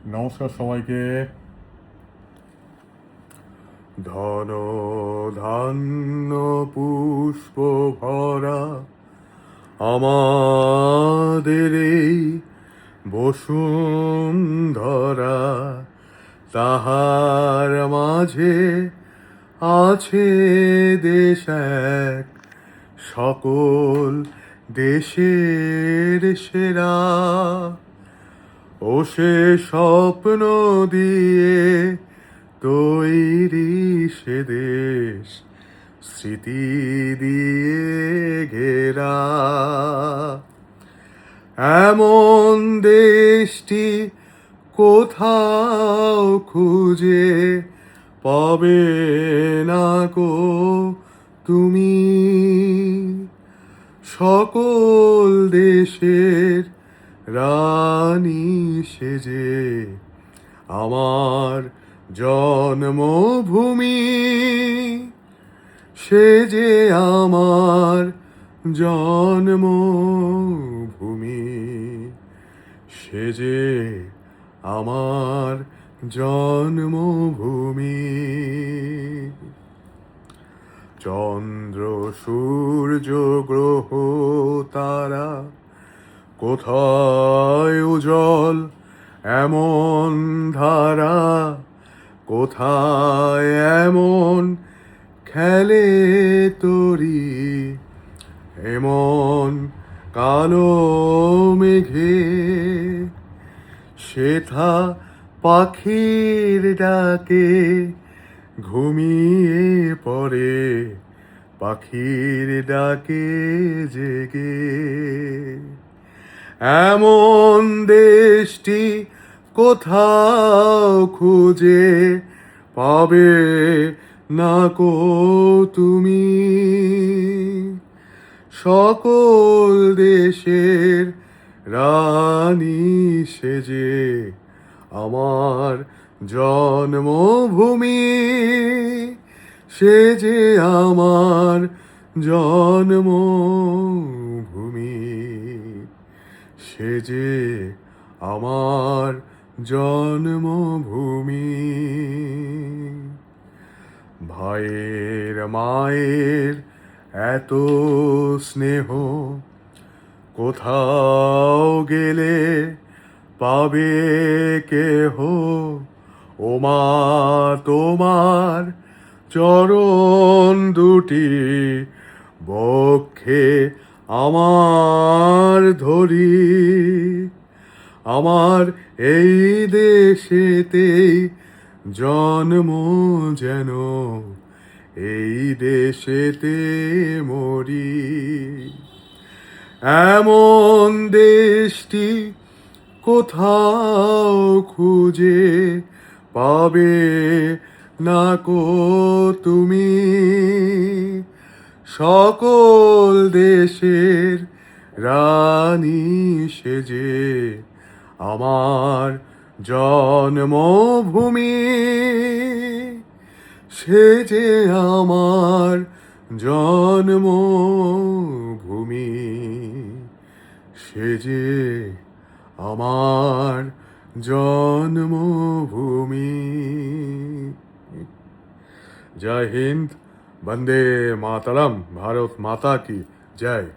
নমস্কার সবাইকে। ধন ধান্য পুষ্প ভরা আমাদের এই বসুন্ধরা, তাহার মাঝে আছে দেশ এক, সকল দেশের সেরা। ও সে স্বপ্ন দিয়ে তৈরি সে দেশ, স্মৃতি দিয়ে ঘেরা। এমন দেশটি কোথাও খুঁজে পাবে না গো তুমি। সকল দেশের রানী সেজে আমার জন্মভূমি, সে যে আমার জন্মভূমি, সে যে আমার জন্মভূমি। চন্দ্র সূর্য গ্রহ তারা কোথায় উজ্জ্বল এমন ধারা, কোথায় এমন খেলে তরি, এমন কালো মেঘে সেথা পাখির ডাকে ঘুমিয়ে পড়ে, পাখির ডাকে জেগে। এমন দেশটি কোথাও খুঁজে পাবে না কো তুমি। সকল দেশের রানী সেজে আমার জন্মভূমি, সে যে আমার জন্মভূমি, সে যে আমার জন্মভূমি। ভাইয়ের মায়ের এত স্নেহ কোথাও গেলে পাবে কেহ, ও মা তোমার চরণ দুটি বক্ষে আমার ধরি। আমার এই দেশেতেই জন্ম যেন এই দেশেতে মরি। এমন দেশটি কোথাও খুঁজে পাবে না কো তুমি। সকল দেশের রানী সেজে আমার জন্মভূমি, সে যে আমার জন্মভূমি, সে যে আমার জন্মভূমি। জয় হিন্দ, বন্দে মাতরম, ভারত মাতা কি জয়।